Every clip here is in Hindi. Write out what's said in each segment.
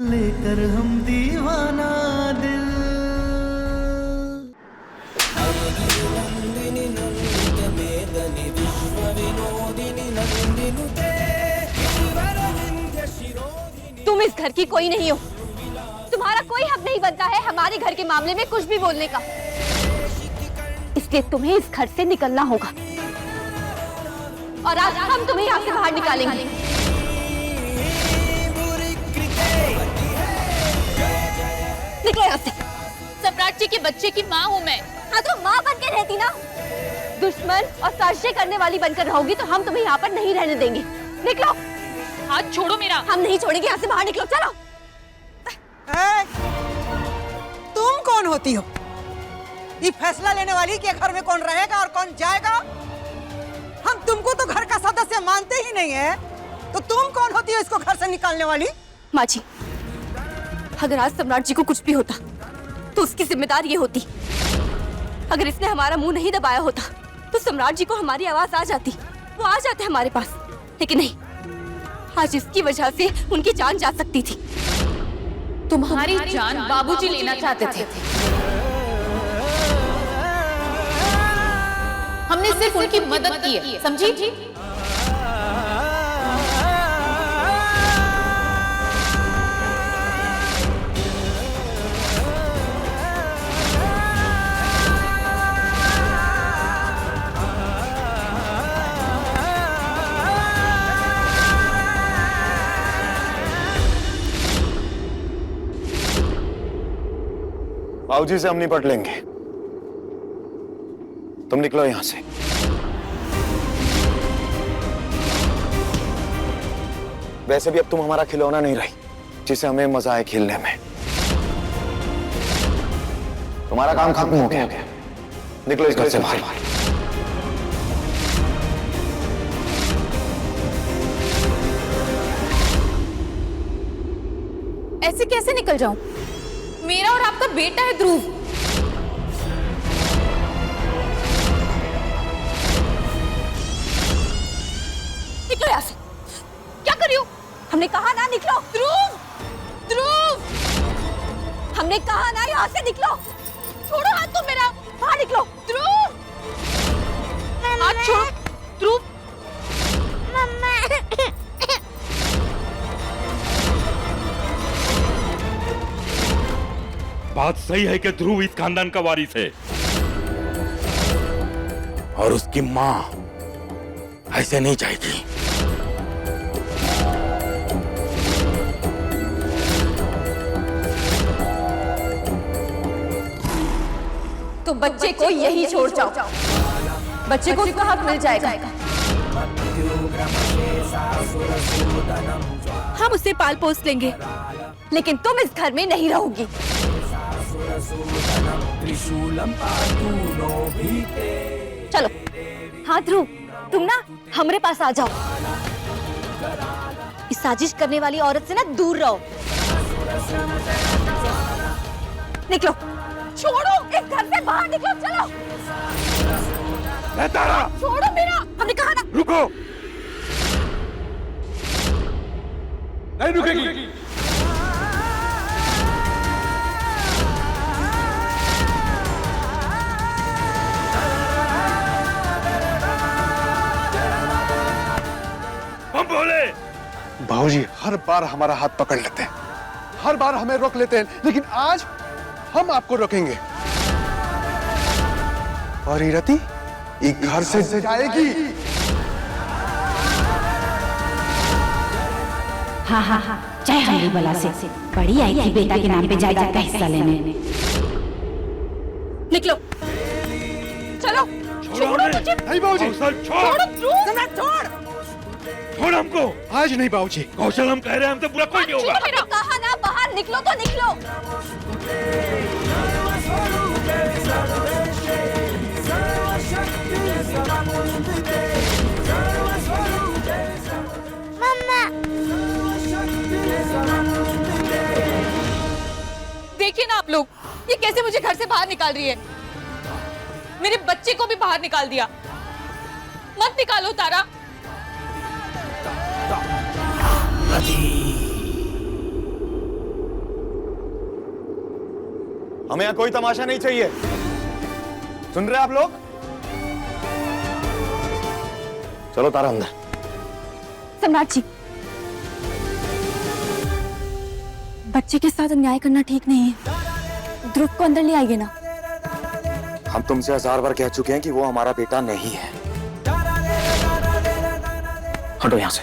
लेकर हम दीवाना दिल। तुम इस घर की कोई नहीं हो। तुम्हारा कोई हक नहीं बनता है हमारे घर के मामले में कुछ भी बोलने का। इसलिए तुम्हें इस घर से निकलना होगा और आज हम तुम्हें यहाँ से बाहर निकालेंगे। निकलो यहाँ से। सम्राट जी के बच्चे की माँ हूँ मैं। हाँ तो माँ बन के रहती ना। दुश्मन और साजिशें करने वाली बनकर रहोगी तो हम तुम्हें यहाँ पर नहीं रहने देंगे। निकलो। हाथ छोड़ो मेरा। हम नहीं छोड़ेंगे, यहाँ से बाहर निकलो। चलो। तुम कौन होती हो ये फैसला लेने वाली कि घर में कौन रहेगा और कौन जाएगा? हम तुमको तो घर का सदस्य मानते ही नहीं है, तो तुम कौन होती हो इसको घर से निकालने वाली? माँ जी, अगर आज सम्राट जी को कुछ भी होता तो उसकी जिम्मेदारी ये होती। अगर इसने हमारा मुंह नहीं दबाया होता तो सम्राट जी को हमारी आवाज आ जाती, वो आ जाते हमारे पास। लेकिन नहीं, आज इसकी वजह से उनकी जान जा सकती थी। तुम्हारी जान बाबूजी लेना चाहते थे। हमने सिर्फ उनकी मदद की है, समझी? बाबूजी से हम निपट लेंगे। तुम निकलो यहां से। वैसे भी अब तुम हमारा खिलौना नहीं रही जिसे हमें मजा आए खेलने में। तुम्हारा काम खत्म हो गया। निकलो इस घर से बाहर। ऐसे कैसे निकल जाऊं? मेरा और आपका बेटा है ध्रुव। निकलो यहाँ से। क्या कर रही हो? हमने कहा ना निकलो। ध्रुव, ध्रुव, हमने कहा ना यहाँ से निकलो। छोड़ो हाथ तुम मेरा। बाहर निकलो। ध्रुव, हाथ छोड़ो। ध्रुव, बात सही है कि ध्रुव इस खानदान का वारिस है और उसकी मां ऐसे नहीं जाएगी। तो बच्चे को यही छोड़ जाओ। बच्चे को उसका हक मिल जाएगा। हम उसे पाल पोस लेंगे, लेकिन तुम इस घर में नहीं रहोगी। चलो। हाँ ध्रुव, तुम ना हमारे पास आ जाओ। इस साजिश करने वाली औरत से ना दूर रहो। निकलो। छोड़ो, इस घर से बाहर निकलो। चलो। तारा, छोड़ो मेरा। हमने कहा ना। रुको। नहीं रुकेगी। हम बोले। बाबूजी हर बार हमारा हाथ पकड़ लेते हैं, हर बार हमें रोक लेते हैं, लेकिन आज हम आपको रोकेंगे। और इरती ये घर से जाएगी। हाँ हाँ हाँ, जय हरी बला से बड़ी आई थी बेटा के नाम पे जायदाद का हिस्सा लेने। निकलो। चलो। छोड़ो मुझे। नहीं बाबूजी। छोड़ हमको। आज नहीं बाबूजी। कौशल, हम कह रहे हैं हमसे बुरा कोई नहीं होगा। मैंने कहा ना बाहर निकलो तो निकलो। देखिए ना आप लोग, ये कैसे मुझे घर से बाहर निकाल रही है। मेरे बच्चे को भी बाहर निकाल दिया। मत निकालो तारा। हमें यहाँ कोई तमाशा नहीं चाहिए। सुन रहे आप लोग? चलो तारा अंदर। सम्राट जी, बच्चे के साथ अन्याय करना ठीक नहीं है। ध्रुव को अंदर ले आइए ना। हम तुमसे 1000 बार कह चुके हैं कि वो हमारा बेटा नहीं है। हटो यहां से।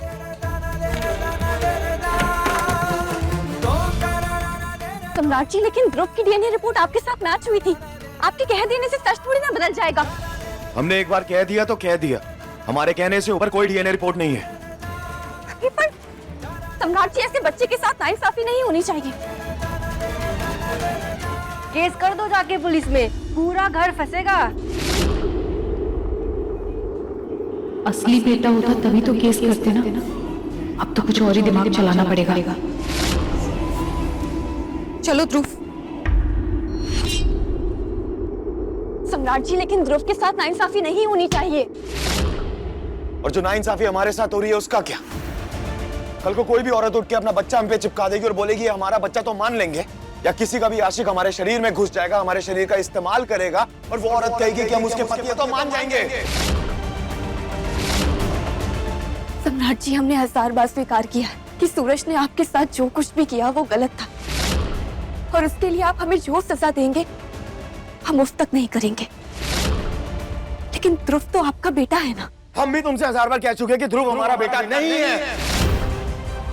सम्राट जी, लेकिन ध्रुव की डीएनए रिपोर्ट आपके साथ मैच हुई थी। आपके कह देने से सच थोड़ी ना बदल जाएगा। हमने एक बार कह दिया तो कह दिया। हमारे कहने से ऊपर कोई डीएनए रिपोर्ट नहीं है। पर सम्राट जी, ऐसे बच्चे के साथ नाइंसाफी नहीं होनी चाहिए। केस कर दो जाके पुलिस में, पूरा घर फंसेगा। असली बेटा होता तभी तो केस करते ना। अब तो कुछ और ही दिमाग चलाना पड़ेगा। चलो ध्रुव। सम्राट जी, लेकिन ध्रुव के साथ नाइंसाफी नहीं होनी चाहिए। और जो नाइंसाफी हमारे साथ हो रही है उसका क्या? कल को कोई भी औरत उठ के अपना बच्चा हम पे चिपका देगी और बोलेगी हमारा बच्चा, तो मान लेंगे? या किसी का भी आशिक हमारे शरीर में घुस जाएगा, हमारे शरीर का इस्तेमाल करेगा और वो औरत कहेगी कि हम उसके पति हैं, तो मान जाएंगे? सम्राट जी, हमने 1000 बार स्वीकार किया कि सूरज ने आपके साथ जो कुछ भी किया वो गलत था, और उसके लिए आप हमें जो सजा देंगे हम उस तक नहीं करेंगे। लेकिन ध्रुव तो आपका बेटा है ना। हम भी तुमसे 1000 बार कह चुके हैं कि ध्रुव हमारा बेटा नहीं है।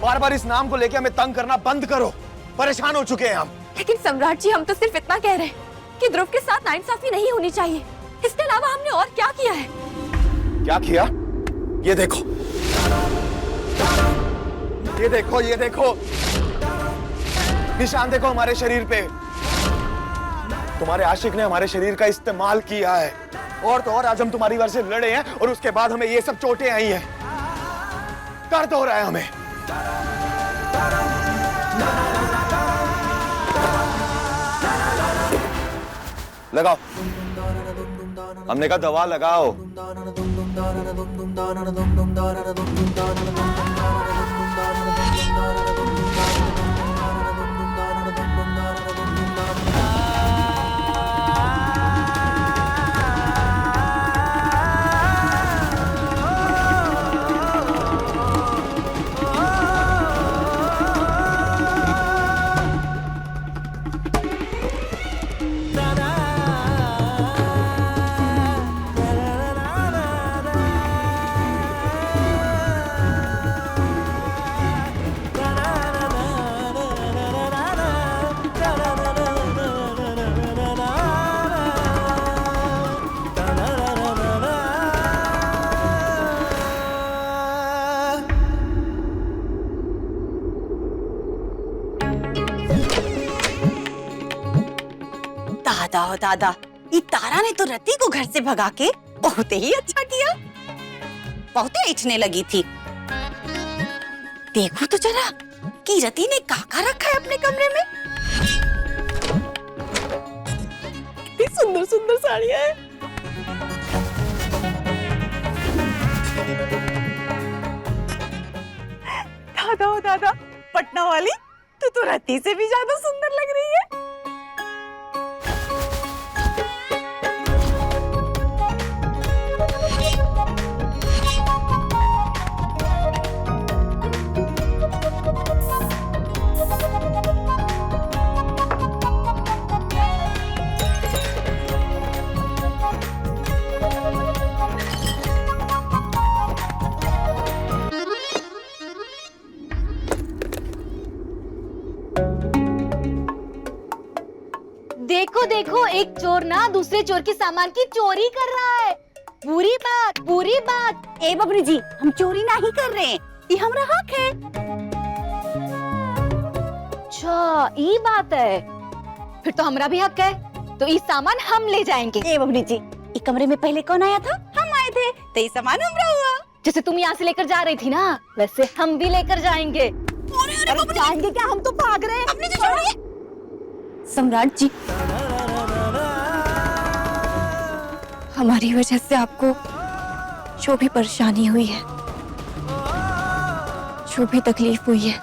बार बार इस नाम को लेकर हमें तंग करना बंद करो। परेशान हो चुके हैं हम। लेकिन सम्राट जी, हम तो सिर्फ इतना कह रहे हैं कि ध्रुव के साथ नाइंसाफी नहीं होनी चाहिए। इसके अलावा हमने और क्या किया है? क्या किया? ये देखो, ये देखो, ये देखो, निशान देखो हमारे शरीर पे। तुम्हारे आशिक ने हमारे शरीर का इस्तेमाल किया है। और तो और आज हम तुम्हारी वजह से लड़े हैं और उसके बाद हमें ये सब चोटें आई हैं। दर्द हो रहा है हमें। लगाओ, हमने कहा दवा लगाओ। दादा हो दादा, ये तारा ने तो रति को घर से भगा के बहुत ही अच्छा किया। बहुत इछने लगी थी। देखो तो जरा कि रति ने काका रखा है अपने कमरे में। कितनी सुंदर सुंदर साड़ियां हैं। दादा हो दादा, पटना वाली तू तो रति से भी ज्यादा सुंदर लग रही है। देखो देखो, एक चोर ना दूसरे चोर के सामान की चोरी कर रहा है। पूरी बात, पूरी बात। ए बबरी जी, हम चोरी नहीं कर रहे हैं, ये हमारा हक है। अच्छा, ये बात है। फिर तो हमारा भी हक है, तो ये सामान हम ले जाएंगे। ए बबरी जी, ये कमरे में पहले कौन आया था? हम आए थे, तो ये सामान हमारा हुआ। जैसे तुम यहाँ से लेकर जा रही थी ना, वैसे हम भी लेकर जाएंगे। अरे जाएंगे क्या, हम तो भाग रहे हैं। अपने तो छोड़िए। सम्राट जी, हमारी वजह से आपको जो भी परेशानी हुई है, जो भी तकलीफ हुई है,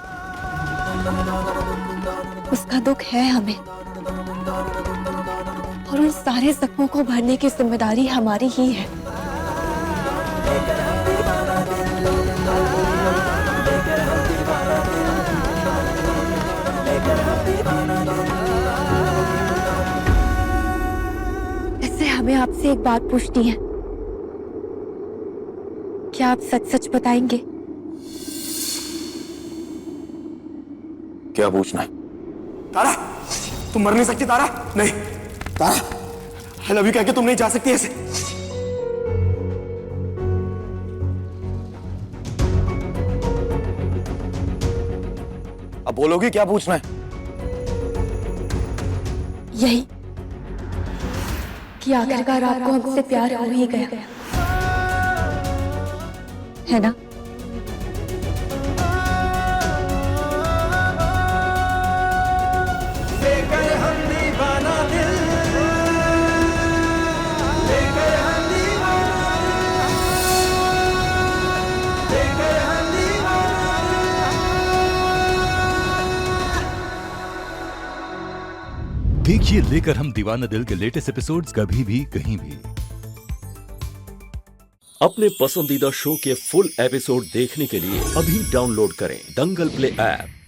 उसका दुख है हमें। और उन सारे जख्मों को भरने की जिम्मेदारी हमारी ही है। इससे हमें आपसे एक बात पूछनी है, क्या आप सच सच बताएंगे? क्या पूछना है? तारा, तुम मर नहीं सकती तारा। नहीं तारा, आई लव यू कह के तुम नहीं जा सकती ऐसे। अब बोलोगी क्या पूछना है? यही कि आखिरकार आपको हमसे प्यार हो ही गया है ना? लेकर हम दीवाना दिल, लेकर हम दीवाना, लेकर हम दीवाना। देखिए लेकर हम दीवाना दिल के लेटेस्ट एपिसोड्स कभी भी कहीं भी। अपने पसंदीदा शो के फुल एपिसोड देखने के लिए अभी डाउनलोड करें दंगल प्ले ऐप।